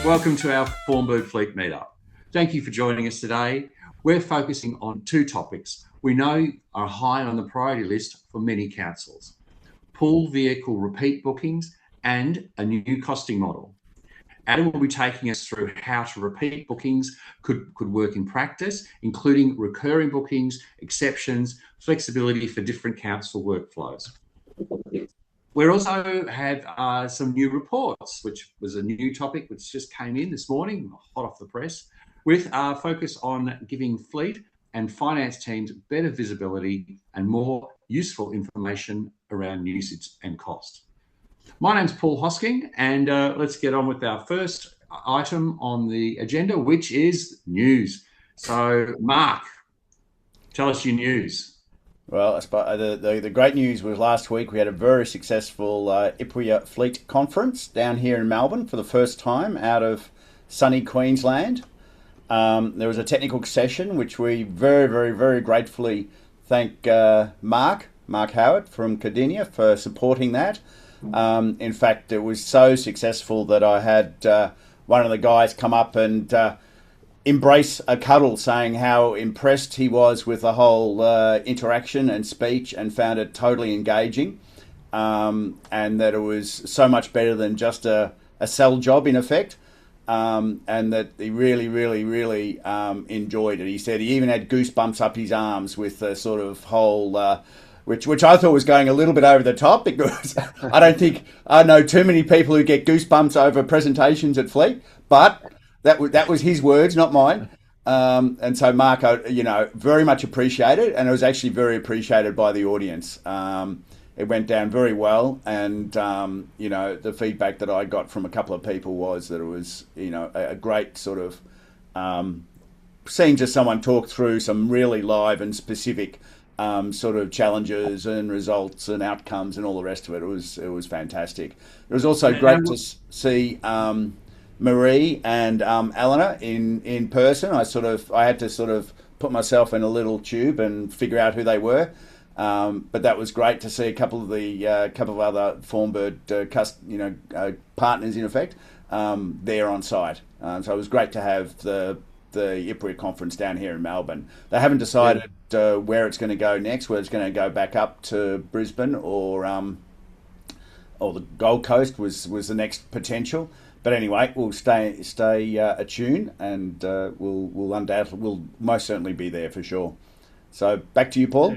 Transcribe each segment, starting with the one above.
Welcome to our Formbird FLEET meetup. Thank you for joining us today. We're focusing on two topics we know are high on the priority list for many councils: pool vehicle repeat bookings and a new costing model. Adam will be taking us through how to repeat bookings could work in practice, including recurring bookings, exceptions, flexibility for different council workflows. We also have some new reports, which was a new topic which just came in this morning, hot off the press, with a focus on giving fleet and finance teams better visibility and more useful information around usage and cost. My name's Paul Hosking, and let's get on with our first item on the agenda, which is news. So, Mark, tell us your news. Well, the great news was last week we had a very successful IPREA Fleet Conference down here in Melbourne for the first time out of sunny Queensland. There was a technical session which we very, very, very gratefully thank Mark Howard from Cardinia for supporting that. In fact, it was so successful that I had one of the guys come up and embrace a cuddle, saying how impressed he was with the whole interaction and speech and found it totally engaging, and that it was so much better than just a sell job in effect, and that he really, really, really enjoyed it. He said he even had goosebumps up his arms with the sort of whole which I thought was going a little bit over the top, because I don't think I know too many people who get goosebumps over presentations at Fleet, but that was his words, not mine. And so Mark, very much appreciated, and it was actually very appreciated by the audience. It went down very well, and the feedback that I got from a couple of people was that it was a great sort of seeing just someone talk through some really live and specific sort of challenges and results and outcomes and all the rest of it. It was fantastic. It was also great to see Marie and Eleanor in person. I had to sort of put myself in a little tube and figure out who they were. But that was great to see a couple of other Formbird partners in effect there on site. So it was great to have the IPREA conference down here in Melbourne. They haven't decided where it's going to go next, whether it's going to go back up to Brisbane or the Gold Coast was the next potential. But anyway, we'll stay attuned, and we'll most certainly be there for sure. So back to you, Paul.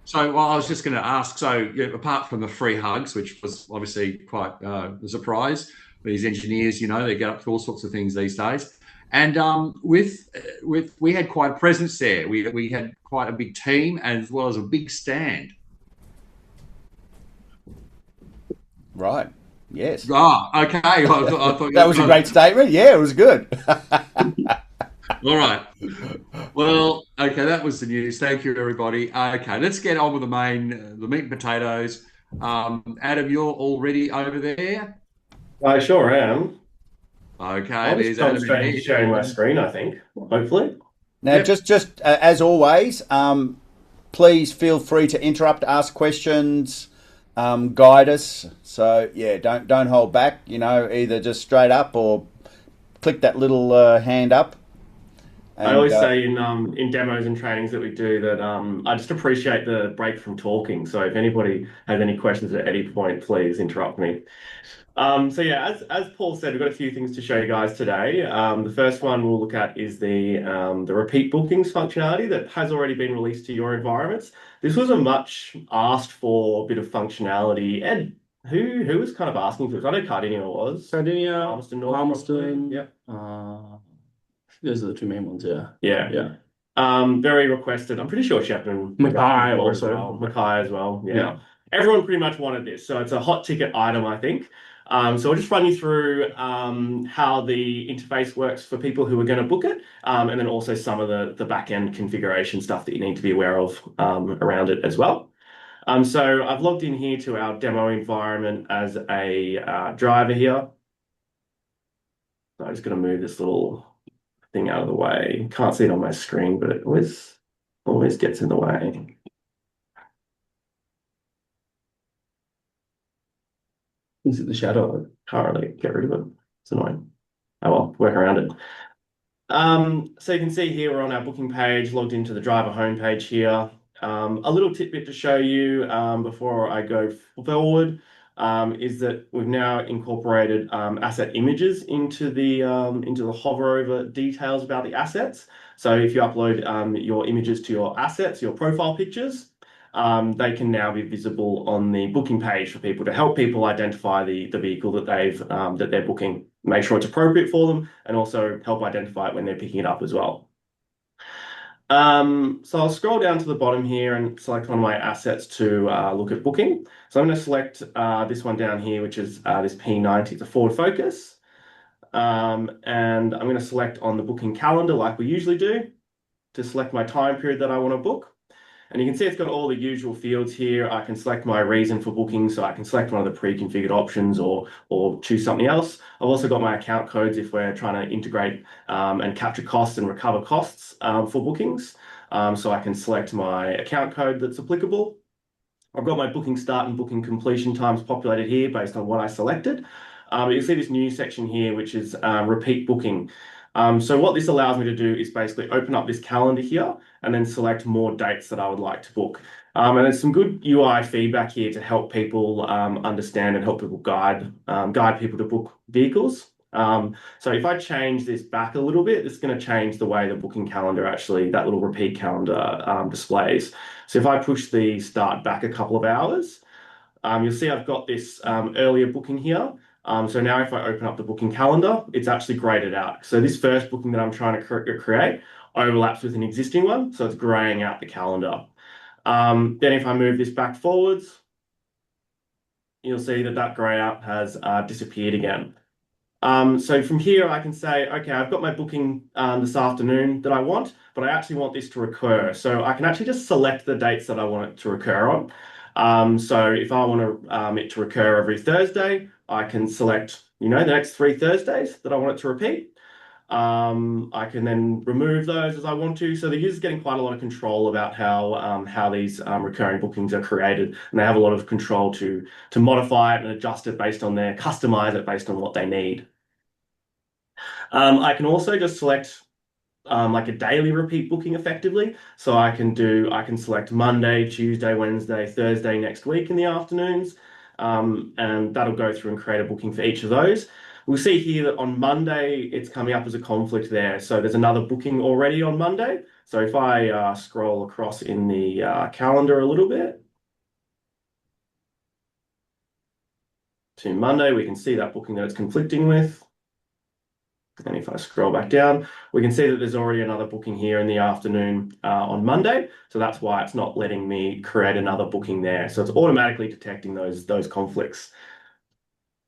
So, well, I was just going to ask. So, apart from the free hugs, which was obviously quite a surprise, these engineers, they get up to all sorts of things these days. And we had quite a presence there. We had quite a big team as well as a big stand. Right. Yes. Ah, okay. I thought that was a great statement. Yeah, it was good. All right. Well, okay, that was the news. Thank you, everybody. Okay, let's get on with the meat and potatoes. Adam, you're already over there? I sure am. Okay, there's Adam here. Sharing my screen, I think, hopefully. Now, yep. just as always, please feel free to interrupt, ask questions, guide us. So yeah, don't hold back. Either just straight up or click that little hand up. And I always say in demos and trainings that we do that I just appreciate the break from talking. So if anybody has any questions at any point, please interrupt me. So yeah, as Paul said, we've got a few things to show you guys today. The first one we'll look at is the repeat bookings functionality that has already been released to your environments. This was a much asked for bit of functionality. Ed, who was kind of asking for it? I know Cardinia was. Cardinia, Palmerston. Yep. Those are the two main ones, yeah. Yeah. Very requested. I'm pretty sure Shepton. Mackay also. Mackay as well. Yeah. Everyone pretty much wanted this. So it's a hot ticket item, I think. So I'll just run you through how the interface works for people who are going to book it, and then also some of the back-end configuration stuff that you need to be aware of around it as well. So I've logged in here to our demo environment as a driver here. So I'm just going to move this little thing out of the way. Can't see it on my screen, but it always gets in the way. Is it the shadow? Can't really get rid of it. It's annoying. Oh well, work around it. So you can see here we're on our booking page, logged into the driver homepage here. A little tidbit to show you before I go forward is that we've now incorporated asset images into the hover over details about the assets. So if you upload your images to your assets, your profile pictures, they can now be visible on the booking page for people to help people identify the vehicle that they're booking, make sure it's appropriate for them, and also help identify it when they're picking it up as well. So I'll scroll down to the bottom here and select one of my assets to look at booking. So I'm going to select this one down here, which is this P90, it's a Ford Focus. And I'm going to select on the booking calendar like we usually do to select my time period that I want to book. And you can see it's got all the usual fields here. I can select my reason for booking, so I can select one of the pre-configured options or choose something else. I've also got my account codes if we're trying to integrate and capture costs and recover costs for bookings. So I can select my account code that's applicable. I've got my booking start and booking completion times populated here based on what I selected. You see this new section here, which is repeat booking. So what this allows me to do is basically open up this calendar here and then select more dates that I would like to book. And there's some good UI feedback here to help people understand and help people guide people to book vehicles. So if I change this back a little bit, it's going to change the way the booking calendar actually, that little repeat calendar displays. So if I push the start back a couple of hours, you'll see I've got this earlier booking here. So now if I open up the booking calendar, it's actually graded out. So this first booking that I'm trying to create overlaps with an existing one, so it's graying out the calendar. Then if I move this back forwards, you'll see that that grey out has disappeared again. So from here, I can say, okay, I've got my booking this afternoon that I want, but I actually want this to recur. So I can actually just select the dates that I want it to recur on. So if I want it to recur every Thursday, I can select, the next 3 Thursdays that I want it to repeat. I can then remove those as I want to. So the user's getting quite a lot of control about how these recurring bookings are created, and they have a lot of control to modify it and adjust it customize it based on what they need. I can also just select like a daily repeat booking effectively. So I can select Monday, Tuesday, Wednesday, Thursday next week in the afternoons. And that'll go through and create a booking for each of those. We'll see here that on Monday, it's coming up as a conflict there. So there's another booking already on Monday. So if I scroll across in the calendar a little bit to Monday, we can see that booking that it's conflicting with. And if I scroll back down, we can see that there's already another booking here in the afternoon on Monday. So that's why it's not letting me create another booking there. So it's automatically detecting those conflicts.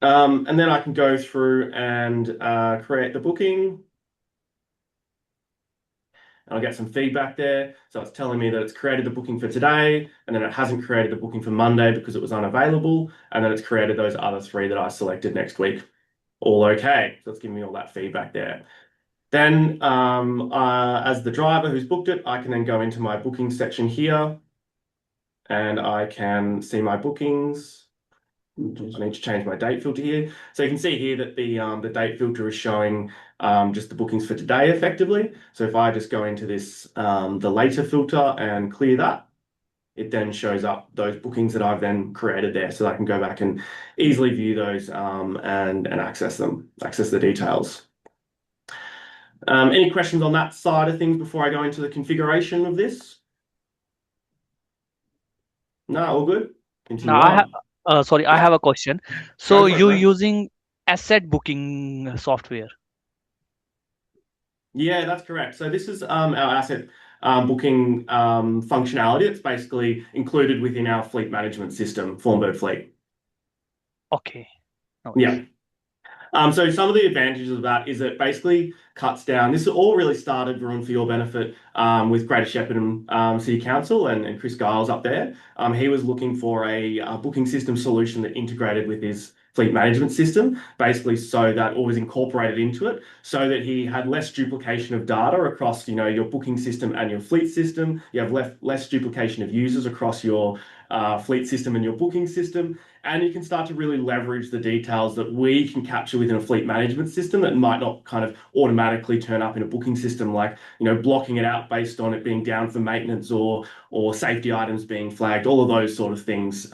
And then I can go through and create the booking. And I'll get some feedback there. So it's telling me that it's created the booking for today, and then it hasn't created the booking for Monday because it was unavailable. And then it's created those other 3 that I selected next week. All okay. So it's giving me all that feedback there. Then as the driver who's booked it, I can then go into my booking section here and I can see my bookings. I need to change my date filter here. So you can see here that the date filter is showing just the bookings for today effectively. So if I just go into this, the later filter and clear that, it then shows up those bookings that I've then created there. So I can go back and easily view those and access the details. Any questions on that side of things before I go into the configuration of this? No, all good. Continue Now on. sorry, I Yeah. have a question. Go So for it, you mate. using asset booking software? Yeah, that's correct. So this is our asset booking functionality. It's basically included within our fleet management system, Formbird Fleet. Okay. No worries. Yeah. So some of the advantages of that is that basically cuts down. This all really started, Varun, for your benefit, with Greater Shepparton City Council and Chris Giles up there. He was looking for a booking system solution that integrated with his fleet management system, basically so that all was incorporated into it, so that he had less duplication of data across, your booking system and your fleet system. You have less duplication of users across your fleet system and your booking system, and you can start to really leverage the details that we can capture within a fleet management system that might not kind of automatically turn up in a booking system, like blocking it out based on it being down for maintenance or safety items being flagged. All of those sort of things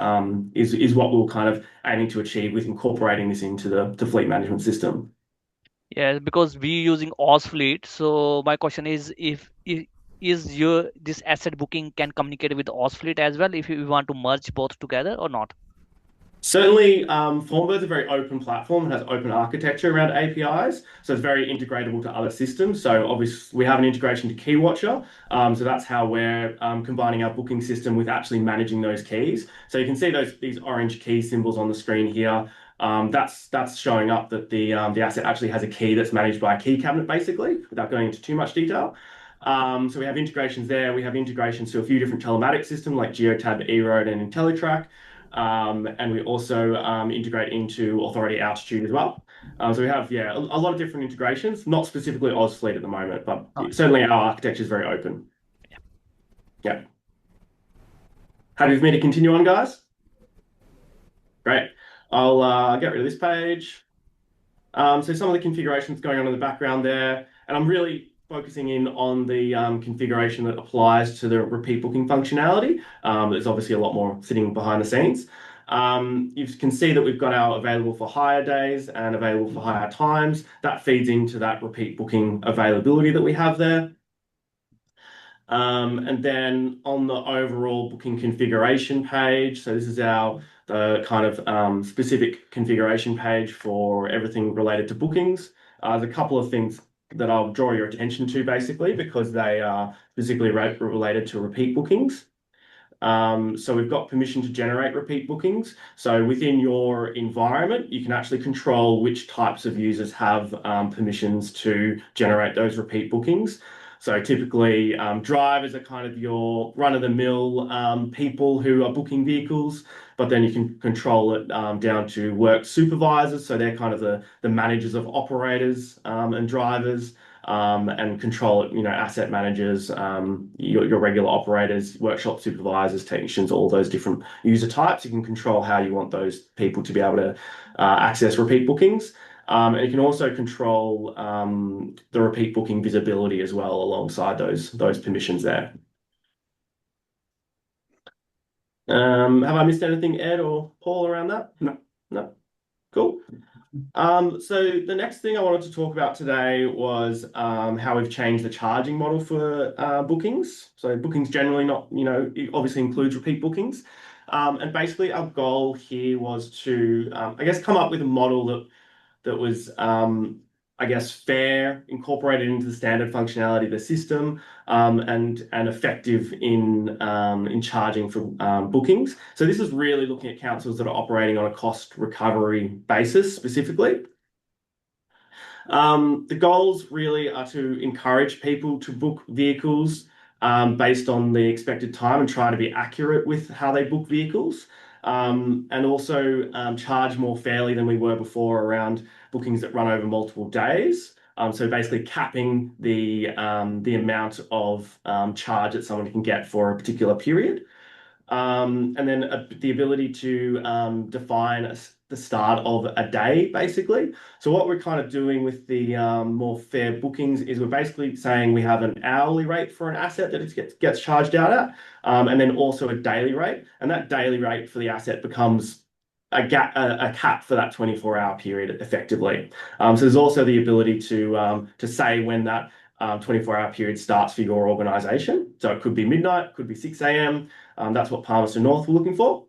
is what we're kind of aiming to achieve with incorporating this into the fleet management system. Yeah, because we using Oz Fleet. So my question is, if is your this asset booking can communicate with Oz Fleet as well if you want to merge both together or not? Certainly, Formbird's a very open platform and has open architecture around APIs, so it's very integratable to other systems. So obviously, we have an integration to Keywatcher, so that's how we're combining our booking system with actually managing those keys. So you can see these orange key symbols on the screen here. That's showing up that the asset actually has a key that's managed by a key cabinet, basically, without going into too much detail. So we have integrations there. We have integrations to a few different telematics systems like Geotab, eRoad, and IntelliTrack. And we also integrate into Authority Altitude as well. So we have, a lot of different integrations, not specifically AusFleet at the moment, but certainly our architecture is very open. Yeah. Happy with me to continue on, guys? Great. I'll get rid of this page. So some of the configurations going on in the background there, and I'm really focusing in on the configuration that applies to the repeat booking functionality. There's obviously a lot more sitting behind the scenes. You can see that we've got our available for hire days and available for hire times. That feeds into that repeat booking availability that we have there. And then on the overall booking configuration page, so this is the kind of specific configuration page for everything related to bookings. There's a couple of things that I'll draw your attention to, basically, because they are specifically related to repeat bookings. So we've got permission to generate repeat bookings. So within your environment, you can actually control which types of users have permissions to generate those repeat bookings. So typically, drivers are kind of your run-of-the-mill people who are booking vehicles, but then you can control it down to work supervisors. So they're kind of the managers of operators and drivers, and control it, asset managers, your regular operators, workshop supervisors, technicians, all those different user types. You can control how you want those people to be able to access repeat bookings. And you can also control the repeat booking visibility as well alongside those permissions there. Have I missed anything, Ed or Paul, around that? No. Cool. So the next thing I wanted to talk about today was how we've changed the charging model for bookings. So bookings generally not, it obviously includes repeat bookings. And basically our goal here was to, come up with a model that was, fair, incorporated into the standard functionality of the system, and effective in charging for bookings. So this is really looking at councils that are operating on a cost recovery basis specifically. The goals really are to encourage people to book vehicles based on the expected time and try to be accurate with how they book vehicles. And also charge more fairly than we were before around bookings that run over multiple days. So basically capping the amount of charge that someone can get for a particular period. And then the ability to define the start of a day, basically. So what we're kind of doing with the more fair bookings is we're basically saying we have an hourly rate for an asset that it gets charged out at, and then also a daily rate. And that daily rate for the asset becomes a cap for that 24-hour period effectively. So there's also the ability to say when that 24-hour period starts for your organisation. So it could be midnight, could be 6 a.m. That's what Palmerston North were looking for.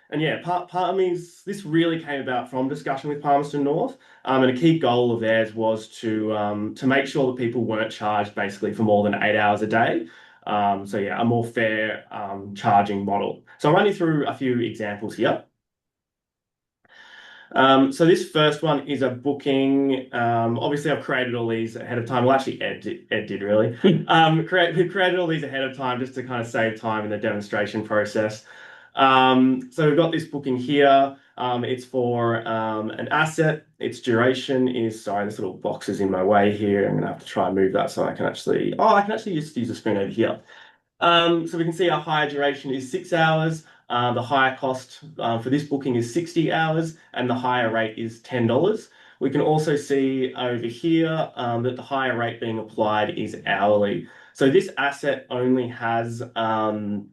And yeah, part of me this really came about from discussion with Palmerston North, and a key goal of theirs was to make sure that people weren't charged basically for more than 8 hours a day. So yeah, a more fair charging model. So I'll run you through a few examples here. So this first one is a booking. Obviously, I've created all these ahead of time. Well, actually, Ed did really. We've created all these ahead of time just to kind of save time in the demonstration process. So we've got this booking here. It's for an asset. Its duration is, sorry, this little box is in my way here. I'm gonna have to try and move that so I can actually, I can actually just use the screen over here. So we can see our higher duration is 6 hours. The higher cost for this booking is 60 hours, and the higher rate is $10. We can also see over here that the higher rate being applied is hourly. So this asset only has an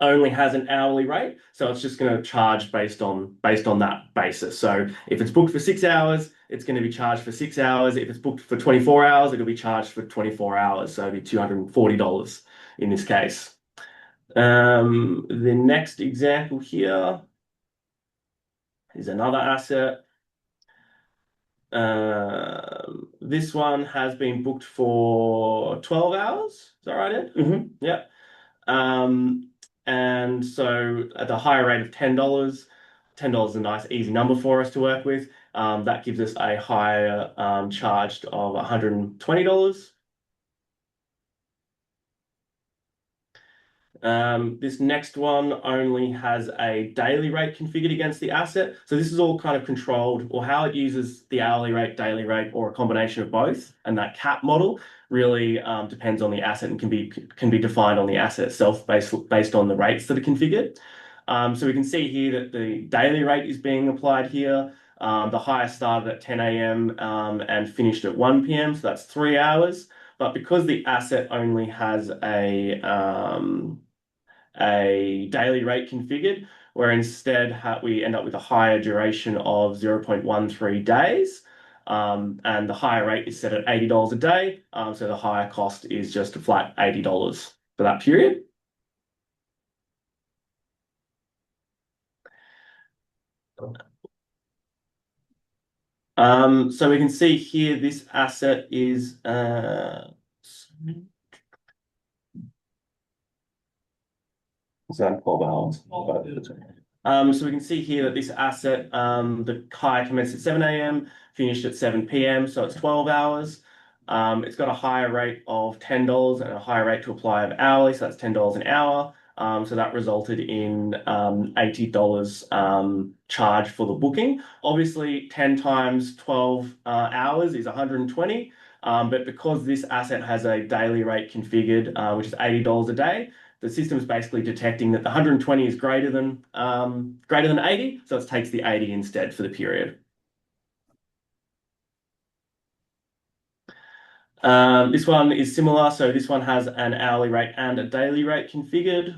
hourly rate, so it's just going to charge based on that basis. So if it's booked for 6 hours, it's going to be charged for 6 hours. If it's booked for 24 hours, it'll be charged for 24 hours. So it'll be $240 in this case. The next example here is another asset. This one has been booked for 12 hours. Is that right, Ed? Mm-hmm. Yeah. And so at the higher rate of $10, $10 is a nice easy number for us to work with. That gives us a higher charge of $120. This next one only has a daily rate configured against the asset. So this is all kind of controlled, or how it uses the hourly rate, daily rate, or a combination of both. And that cap model really depends on the asset and can be defined on the asset itself based on the rates that are configured. So we can see here that the daily rate is being applied here. The highest started at 10 a.m. And finished at 1 p.m. So that's 3 hours. But because the asset only has a daily rate configured, where instead we end up with a higher duration of 0.13 days. And the higher rate is set at $80 a day. So the higher cost is just a flat $80 for that period. So we can see here this asset is so 12 hours. So we can see here that this asset, the hire commenced at 7 a.m., finished at 7 p.m., so it's 12 hours. It's got a higher rate of $10 and a higher rate to apply of hourly, so that's $10 an hour. So that resulted in $80 charge for the booking. Obviously, 10 times 12 hours is 120. But because this asset has a daily rate configured, which is $80 a day, the system is basically detecting that the 120 is greater than 80, so it takes the 80 instead for the period. This one is similar, so this one has an hourly rate and a daily rate configured.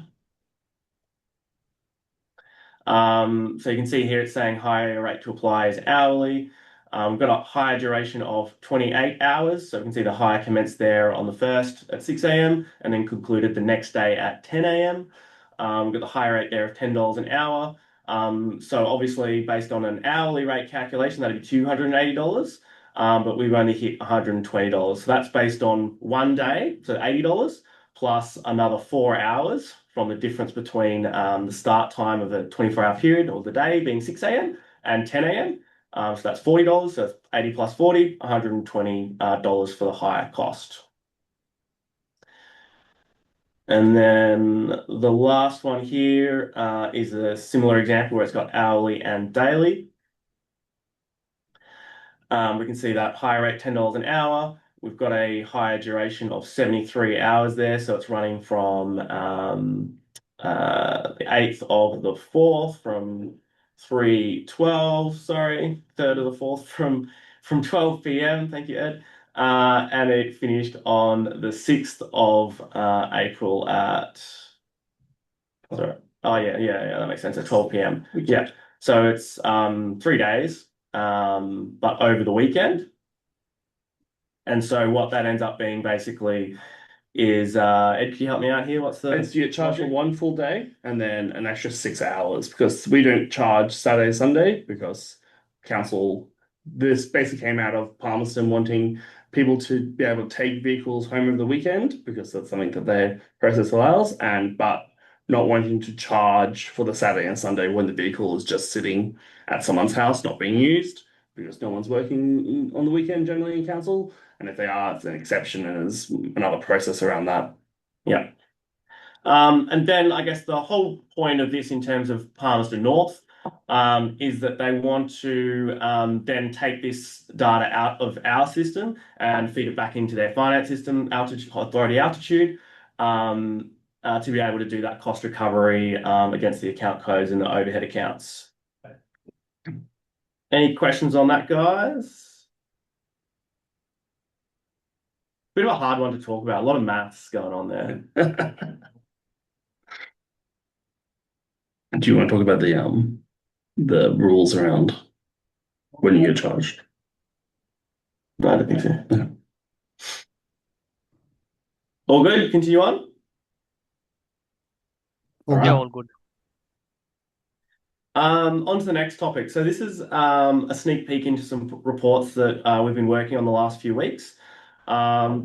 So you can see here it's saying higher rate to apply is hourly. We've got a higher duration of 28 hours. So we can see the hire commenced there on the 1st at 6 a.m. and then concluded the next day at 10 a.m. We've got the higher rate there of $10 an hour. So obviously based on an hourly rate calculation, that'd be $280. But we've only hit $120. So that's based on 1 day, so $80, plus another 4 hours from the difference between the start time of a 24-hour period or the day being 6 a.m. and 10 a.m. So that's $40, so that's 80 plus 40, $120 for the higher cost. And then the last one here is a similar example where it's got hourly and daily. We can see that higher rate, $10 an hour. We've got a higher duration of 73 hours there, so it's running from the 8th of the 4th from 3:12, sorry, 3rd of the 4th from 12 p.m. Thank you, Ed. And it finished on the 6th of April at, sorry, oh yeah, that makes sense, at 12 p.m. Yeah, so it's 3 days, but over the weekend. And so what that ends up being basically is, Ed, can you help me out here? What's the... You get charged for 1 full day and then an extra 6 hours, because we don't charge Saturday, Sunday, because council, this basically came out of Palmerston wanting people to be able to take vehicles home over the weekend, because that's something that their process allows. But not wanting to charge for the Saturday and Sunday when the vehicle is just sitting at someone's house, not being used, because no one's working on the weekend generally in council. And if they are, it's an exception and there's another process around that. Yeah. And then I guess the whole point of this in terms of Palmerston North is that they want to then take this data out of our system and feed it back into their finance system, Authority Altitude, to be able to do that cost recovery against the account codes and the overhead accounts. Any questions on that, guys? Bit of a hard one to talk about. A lot of maths going on there. Do you want to talk about the rules around when you get charged? No, I don't think so. No. All good? Continue on? Yeah, all good. On to the next topic. So this is a sneak peek into some reports that we've been working on the last few weeks.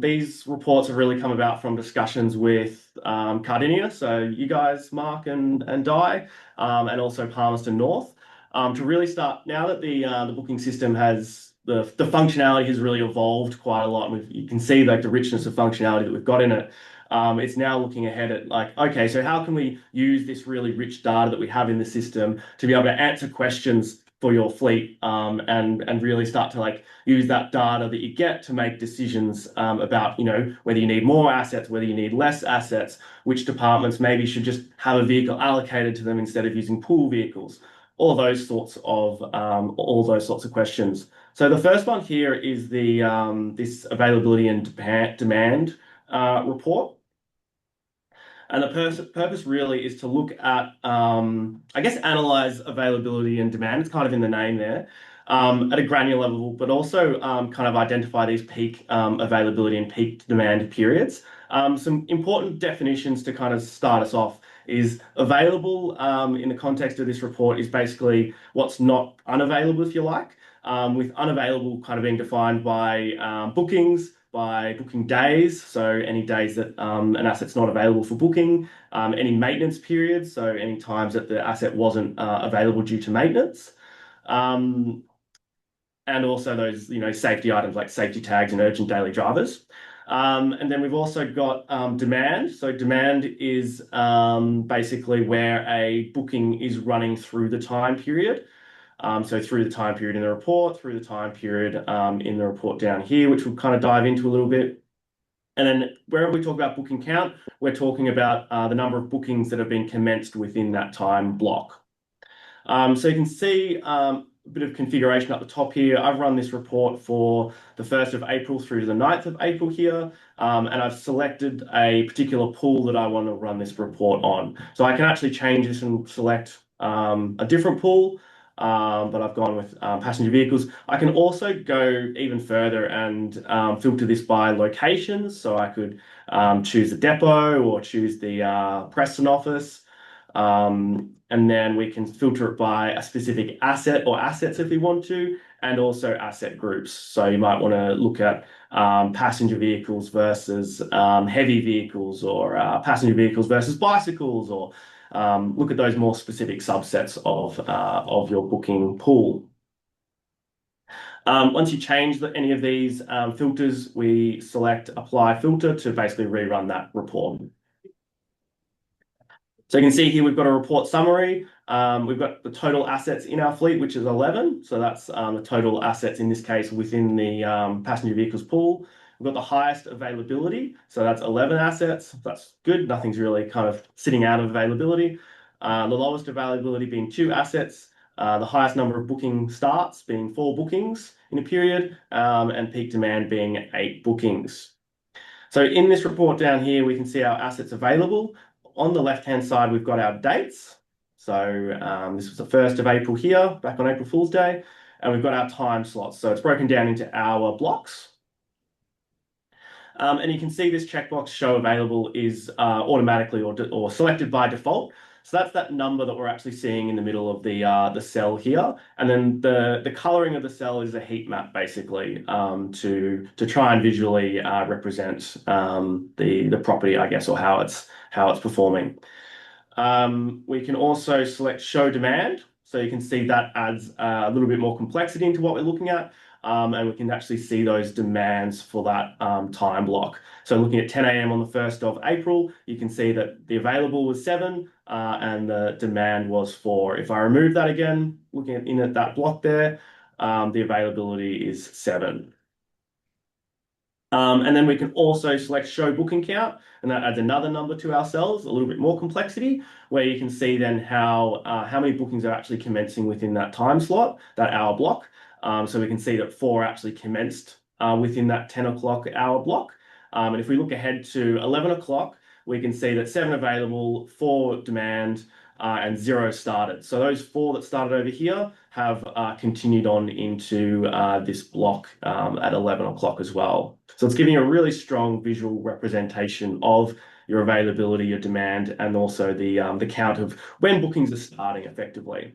These reports have really come about from discussions with Cardinia, so you guys, Mark and Di, and also Palmerston North, to really start, now that the booking system has, the functionality has really evolved quite a lot. You can see like the richness of functionality that we've got in it. It's now looking ahead at like, okay, so how can we use this really rich data that we have in the system to be able to answer questions for your fleet, and really start to like use that data that you get to make decisions about, you know, whether you need more assets, whether you need less assets, which departments maybe should just have a vehicle allocated to them instead of using pool vehicles, all those sorts of questions. So the first one here is the this availability and demand report. And the purpose really is to look at, I guess, analyze availability and demand. It's kind of in the name there, at a granular level, but also kind of identify these peak availability and peak demand periods. Some important definitions to kind of start us off is available, in the context of this report, is basically what's not unavailable, if you like, with unavailable kind of being defined by bookings, by booking days, so any days that an asset's not available for booking, any maintenance periods, so any times that the asset wasn't available due to maintenance, and also those, you know, safety items like safety tags and urgent daily drivers. And then we've also got demand. So demand is basically where a booking is running through the time period. So through the time period in the report, through the time period in the report down here, which we'll kind of dive into a little bit. And then wherever we talk about booking count, we're talking about the number of bookings that have been commenced within that time block. So you can see a bit of configuration at the top here. I've run this report for the 1st of April through to the 9th of April here, and I've selected a particular pool that I want to run this report on. So I can actually change this and select a different pool. But I've gone with passenger vehicles. I can also go even further and filter this by locations. So I could choose the depot or choose the Preston office. And then we can filter it by a specific asset or assets if we want to, and also asset groups. So you might want to look at passenger vehicles versus heavy vehicles, or passenger vehicles versus bicycles, or look at those more specific subsets of your booking pool. Once you change any of these filters, we select apply filter to basically rerun that report. So you can see here we've got a report summary. We've got the total assets in our fleet, which is 11. So that's the total assets in this case within the passenger vehicles pool. We've got the highest availability, so that's 11 assets. That's good. Nothing's really kind of sitting out of availability. The lowest availability being 2 assets. The highest number of booking starts being 4 bookings in a period, and peak demand being 8 bookings. So in this report down here, we can see our assets available. On the left-hand side, we've got our dates. So this was the 1st of April here, back on April Fool's Day. And we've got our time slots. So it's broken down into hour blocks. And you can see this checkbox show available is automatically or selected by default. So that's that number that we're actually seeing in the middle of the cell here. And then the coloring of the cell is a heat map, basically, to try and visually represent the property, I guess, or how it's performing. We can also select show demand. So you can see that adds a little bit more complexity into what we're looking at. And we can actually see those demands for that time block. So looking at 10 a.m. on the 1st of April, you can see that the available was 7 and the demand was 4. If I remove that again, looking at that block there, the availability is 7. And then we can also select show booking count, and that adds another number to our cells, a little bit more complexity, where you can see then how many bookings are actually commencing within that time slot, that hour block. So we can see that 4 actually commenced within that 10 o'clock hour block. And if we look ahead to 11 o'clock, we can see that 7 available, 4 demand, and 0 started. So those 4 that started over here have continued on into this block at 11 o'clock as well. So it's giving a really strong visual representation of your availability, your demand, and also the count of when bookings are starting effectively.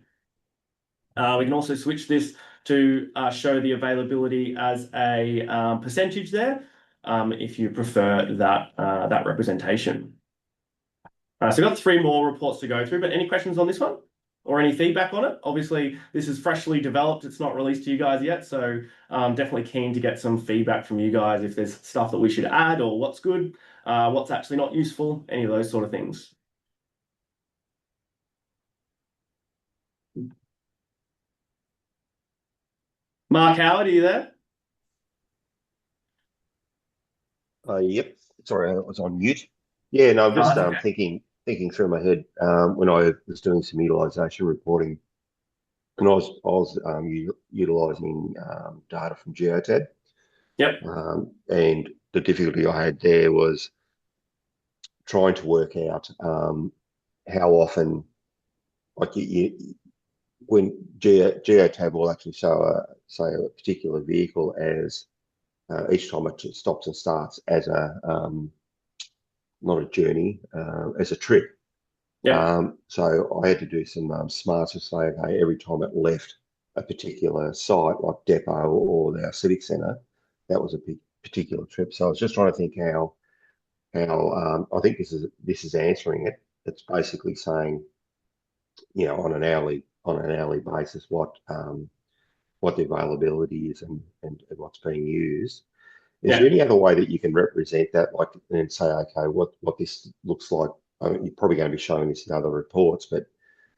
We can also switch this to show the availability as a percentage there, if you prefer that representation. So we've got 3 more reports to go through, but any questions on this one or any feedback on it? Obviously, this is freshly developed. It's not released to you guys yet, so definitely keen to get some feedback from you guys if there's stuff that we should add or what's good, what's actually not useful, any of those sort of things. Mark Howard, are you there? Yep. Sorry, I was on mute. Yeah, no, I'm just Okay. thinking through my head when I was doing some utilisation reporting, and I was utilising data from Geotab, Yep. and the difficulty I had there was trying to work out how often, like when Geotab will actually show say a particular vehicle as each time it stops and starts as a not a journey, as a trip. Yep. So I had to do some smarts to say, okay, every time it left a particular site, like depot or our civic centre, that was a particular trip. So I was just trying to think how I think this is answering it. It's basically saying, on an hourly basis what the availability is and what's being used. Is there Yeah. any other way that you can represent that, like, and say, okay, what this looks like? I mean, you're probably going to be showing this in other reports, but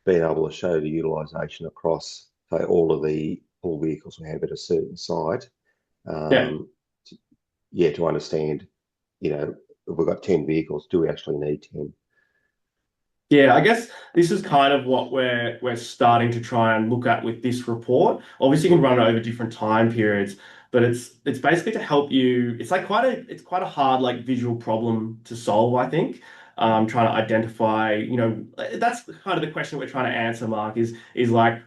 being able to show the utilisation across, say, all vehicles we have at a certain site, Yeah. to, yeah, to understand, if we've got 10 vehicles, do we actually need 10? Yeah, I guess this is kind of what we're starting to try and look at with this report. Obviously, you can run it over different time periods, but it's basically to help you. It's like quite a hard like visual problem to solve, I think. Trying to identify, that's kind of the question we're trying to answer, Mark, is like,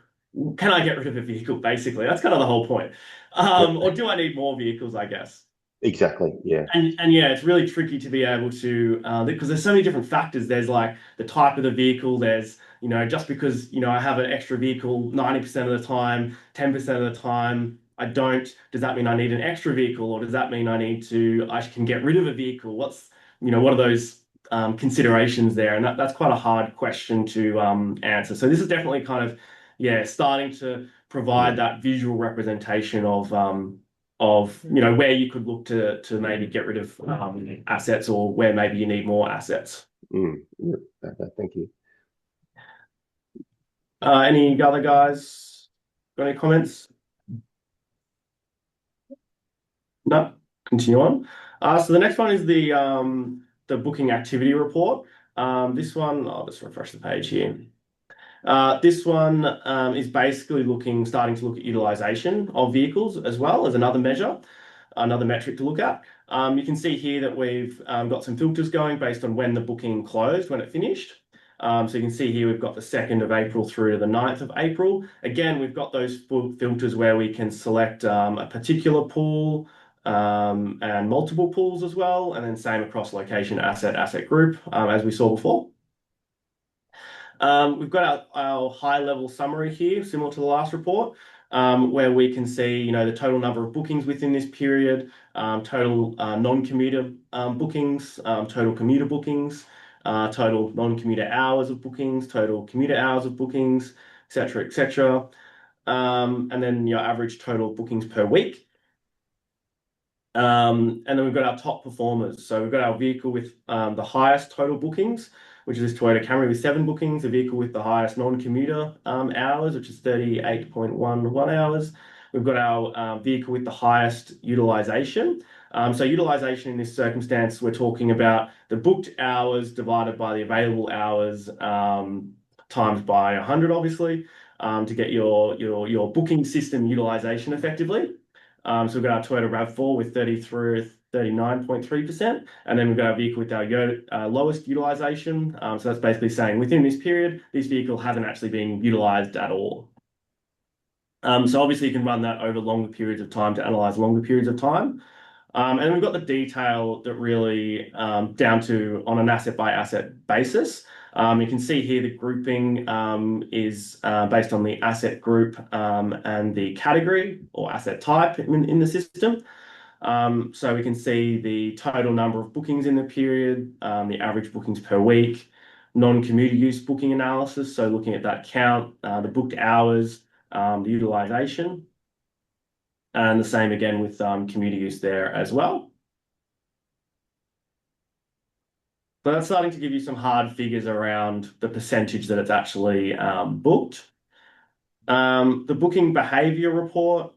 can I get rid of a vehicle? Basically, that's kind of the whole point. Yep, Or do I need more vehicles, I guess. exactly. Yeah, And yeah, it's really tricky to be able to because there's so many different factors. There's like the type of the vehicle. There's just because I have an extra vehicle 90% of the time, 10% of the time I don't. Does that mean I need an extra vehicle, or does that mean I can get rid of a vehicle? What are those considerations there? And that's quite a hard question to answer. So this is definitely kind of starting to provide mm, that visual representation of where you could look to maybe get rid of assets or where maybe you need more assets. yep. Okay, thank you. Any other guys got any comments? No. Continue on. So the next one is the booking activity report. This one, I'll just refresh the page here. This one is basically starting to look at utilization of vehicles as well as another metric to look at. You can see here that we've got some filters going based on when the booking closed, when it finished. So you can see here we've got the 2nd of April through to the 9th of April. Again, we've got those filters where we can select a particular pool and multiple pools as well, and then same across location, asset group, as we saw before. We've got our high-level summary here, similar to the last report, where we can see, the total number of bookings within this period, total non-commuter bookings, total commuter bookings, total non-commuter hours of bookings, total commuter hours of bookings, etc., etc. And then your average total bookings per week. And then we've got our top performers. So we've got our vehicle with the highest total bookings, which is this Toyota Camry with 7 bookings, the vehicle with the highest non-commuter hours, which is 38.11 hours. We've got our vehicle with the highest utilization. So utilization in this circumstance, we're talking about the booked hours divided by the available hours times by 100, obviously, to get your booking system utilization effectively. So we've got our Toyota RAV4 with 39.3%, and then we've got our vehicle with our lowest utilization. So that's basically saying within this period, this vehicle hasn't actually been utilized at all. So obviously you can run that over longer periods of time to analyze longer periods of time. And then we've got the detail that really down to on an asset by asset basis. You can see here the grouping is based on the asset group and the category or asset type in the system. So we can see the total number of bookings in the period, the average bookings per week, non-commuter use booking analysis. So looking at that count, the booked hours, the utilization, and the same again with commuter use there as well. So that's starting to give you some hard figures around the percentage that it's actually booked. The booking behavior report.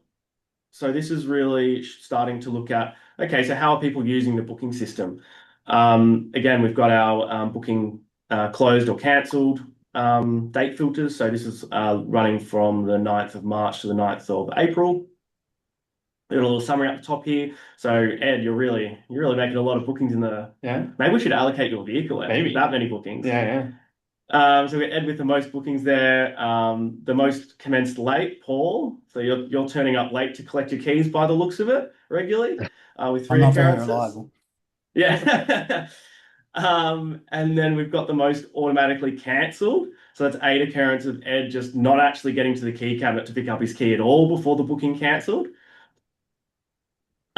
So this is really starting to look at, okay, so how are people using the booking system? Again, we've got our booking closed or cancelled date filters. So this is running from the 9th of March to the 9th of April. Got a little summary up the top here. So Ed, you're really making a lot of bookings in the. Yeah. Maybe we should allocate your vehicle, Ed, Maybe. that many bookings. Yeah. So we Ed with the most bookings there. The most commenced late, Paul. So you're turning up late to collect your keys by the looks of it regularly, with 3 I'm not very occurrences. reliable. Yeah. And then we've got the most automatically cancelled. So that's 8 occurrences of Ed just not actually getting to the key cabinet to pick up his key at all before the booking cancelled.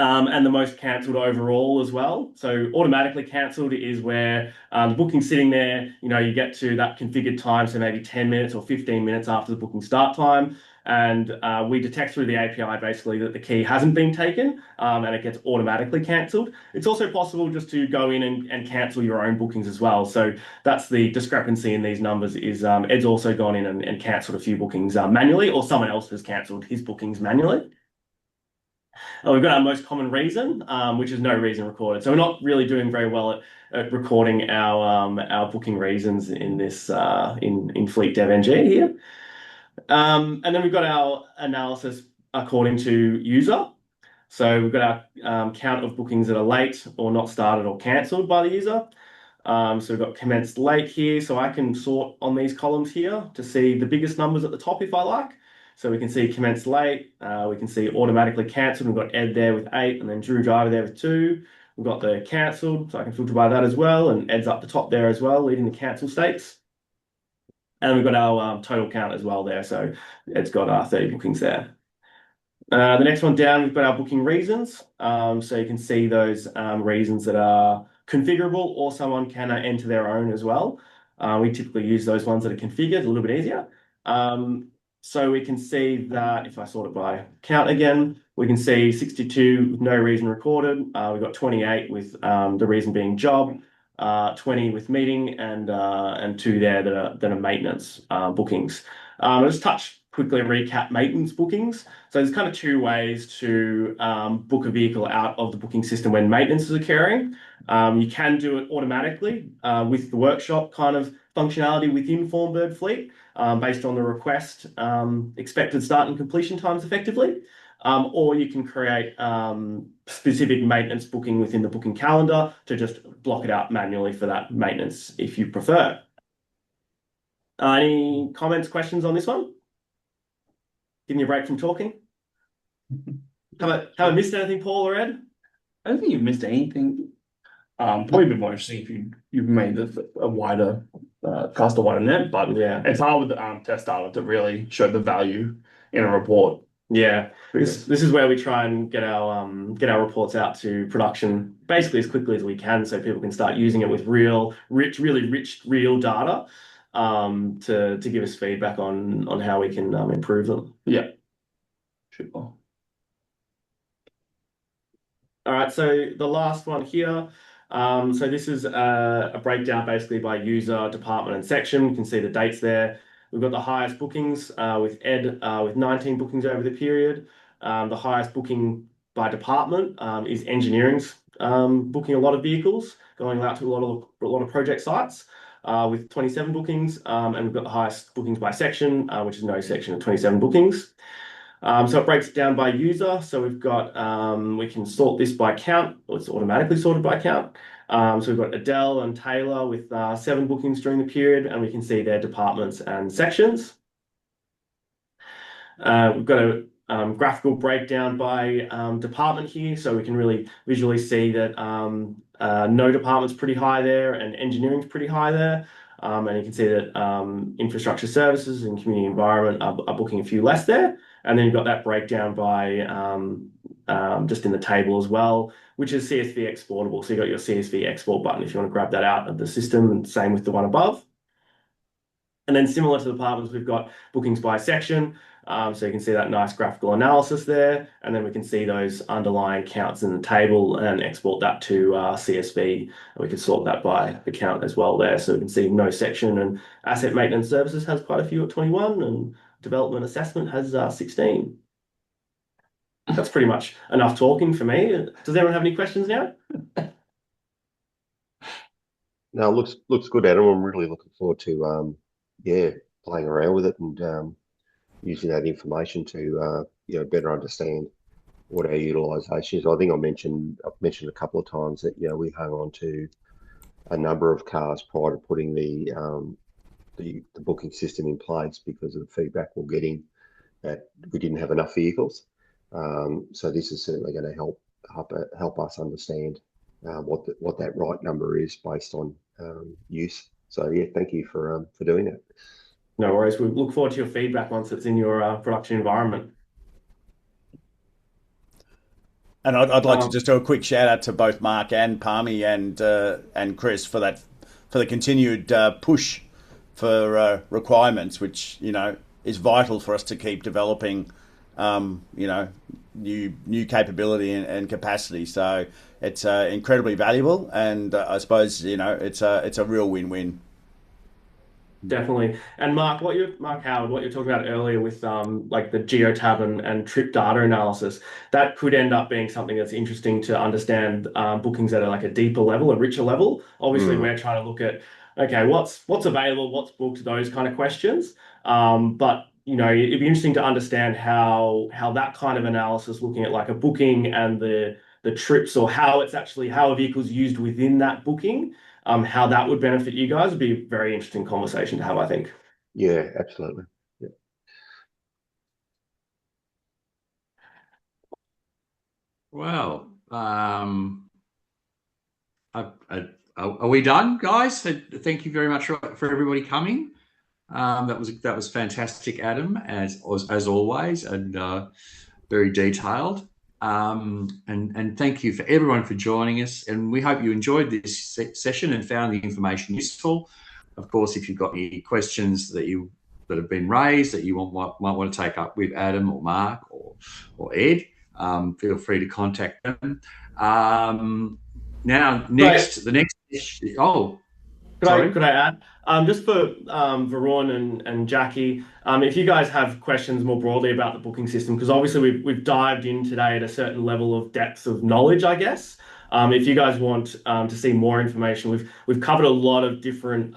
And the most cancelled overall as well. So automatically cancelled is where the booking's sitting there, you get to that configured time, so maybe 10 minutes or 15 minutes after the booking start time. And we detect through the API basically that the key hasn't been taken and it gets automatically cancelled. It's also possible just to go in and cancel your own bookings as well. So that's the discrepancy in these numbers is Ed's also gone in and cancelled a few bookings manually, or someone else has cancelled his bookings manually. We've got our most common reason, which is no reason recorded. So we're not really doing very well at recording our booking reasons in this in Fleet Dev NG here. And then we've got our analysis according to user. So we've got our count of bookings that are late or not started or cancelled by the user. So we've got commenced late here. So I can sort on these columns here to see the biggest numbers at the top if I like. So we can see commenced late, we can see automatically cancelled. We've got Ed there with 8 and then Drew Driver there with 2. We've got the cancelled, so I can filter by that as well. And Ed's up the top there as well, leading the cancel states. And we've got our total count as well there. So Ed's got 30 bookings there. The next one down, we've got our booking reasons. So you can see those reasons that are configurable, or someone can enter their own as well. We typically use those ones that are configured, a little bit easier. So we can see that if I sort it by count again, we can see 62 with no reason recorded. We've got 28 with the reason being job, 20 with meeting, and 2 there that are maintenance bookings. Let's quickly recap maintenance bookings. So there's kind of 2 ways to book a vehicle out of the booking system when maintenance is occurring. You can do it automatically with the workshop kind of functionality within Formbird Fleet based on the request, expected start and completion times effectively. Or you can create specific maintenance booking within the booking calendar to just block it out manually for that maintenance if you prefer. Any comments, questions on this one? Give me a break from talking. Have I missed anything, Paul or Ed? I don't think you've missed anything. Probably a bit more interesting if you've made a wider cast a wider net, but Yeah. it's hard with the test data to really show the value in a report. Yeah, this is where we try and get our reports out to production basically as quickly as we can, so people can start using it with really rich real data, to give us feedback on how we can improve them. Yeah. Sure. All right, so the last one here. So this is a breakdown basically by user, department, and section. You can see the dates there. We've got the highest bookings with Ed with 19 bookings over the period. The highest booking by department is engineering's booking a lot of vehicles, going out to a lot of project sites with 27 bookings. And we've got the highest bookings by section, which is no section of 27 bookings. So it breaks it down by user. So we've got, we can sort this by count, or it's automatically sorted by count. So we've got Adele and Taylor with 7 bookings during the period, and we can see their departments and sections. We've got a graphical breakdown by department here, so we can really visually see that no department's pretty high there, and engineering's pretty high there. And you can see that infrastructure services and community environment are booking a few less there. And then you've got that breakdown by just in the table as well, which is CSV exportable. So you've got your CSV export button if you want to grab that out of the system, and same with the one above. And then similar to the departments, we've got bookings by section. So you can see that nice graphical analysis there. And then we can see those underlying counts in the table and export that to CSV. And we can sort that by account as well there. So we can see no section, and asset maintenance services has quite a few at 21, and development assessment has 16. That's pretty much enough talking for me. Does anyone have any questions now? No, looks good, Adam. I'm really looking forward to playing around with it and using that information to better understand what our utilisation is. I think I've mentioned a couple of times that we hung on to a number of cars prior to putting the booking system in place because of the feedback we're getting that we didn't have enough vehicles. So this is certainly going to help us understand what that right number is based on use. So yeah, thank you for doing that. No worries. We look forward to your feedback once it's in your production environment. And I'd like to just do a quick shout out to both Mark and Palmy and Chris for the continued push for requirements, which is vital for us to keep developing new capability and capacity. So it's incredibly valuable, and I suppose it's a real win-win. Definitely. And Mark Howard, what you're talking about earlier with like the geotab and trip data analysis, that could end up being something that's interesting to understand bookings at like a deeper level, a richer level. Obviously, we're trying to look at, okay, what's available, what's booked, those kind of questions. But it'd be interesting to understand how that kind of analysis, looking at like a booking and the trips, or how a vehicle's used within that booking, how that would benefit you guys, would be a very interesting conversation to have, I think. Yeah, absolutely. Yeah. Well, are we done, guys? Thank you very much for everybody coming. That was fantastic, Adam, as always, and very detailed. And thank you for everyone for joining us. And we hope you enjoyed this session and found the information useful. Of course, if you've got any questions that have been raised that you might want to take up with Adam or Mark or Ed, feel free to contact them. Now, the next. Oh. Could I add? Just for Varun and Jackie, if you guys have questions more broadly about the booking system, because obviously we've dived in today at a certain level of depth of knowledge, I guess. If you guys want to see more information, we've covered a lot of different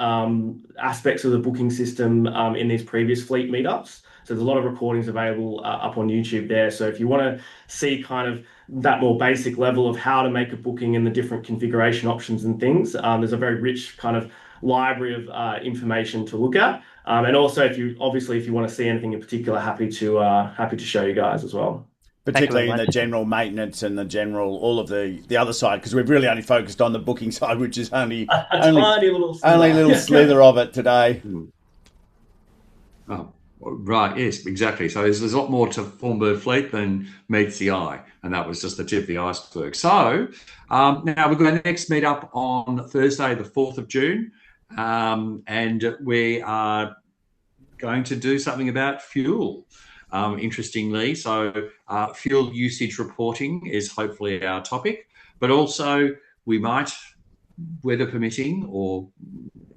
aspects of the booking system in these previous fleet meetups. So there's a lot of recordings available up on YouTube there. So if you want to see kind of that more basic level of how to make a booking and the different configuration options and things, there's a very rich kind of library of information to look at. And also, if you want to see anything in particular, happy to show you guys as well. Particularly in the general maintenance and the general all of the other side, because we've really only focused on the booking side, which is only a tiny little slither of it today. Oh, Right, yes, exactly. So there's a lot more to Formbird Fleet than meets the eye, and that was just the tip of the iceberg. So now we've got our next meet up on Thursday, the 4th of June, and we are going to do something about fuel, interestingly. So fuel usage reporting is hopefully our topic, but also we might, weather permitting or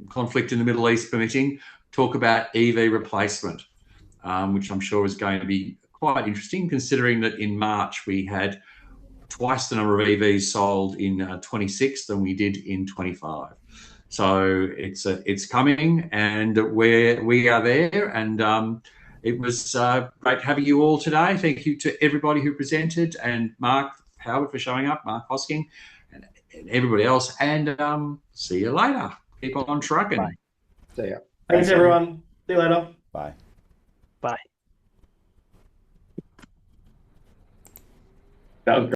conflict in the Middle East permitting, talk about EV replacement, which I'm sure is going to be quite interesting, considering that in March we had twice the number of EVs sold in 26 than we did in 25. So it's coming, and we are there. And it was great having you all today. Thank you to everybody who presented, and Mark Howard for showing up, Mark Hosking, and everybody else. And see you later. Keep on trucking. Bye. See ya. Thanks, everyone. See you later. Bye. Bye. That was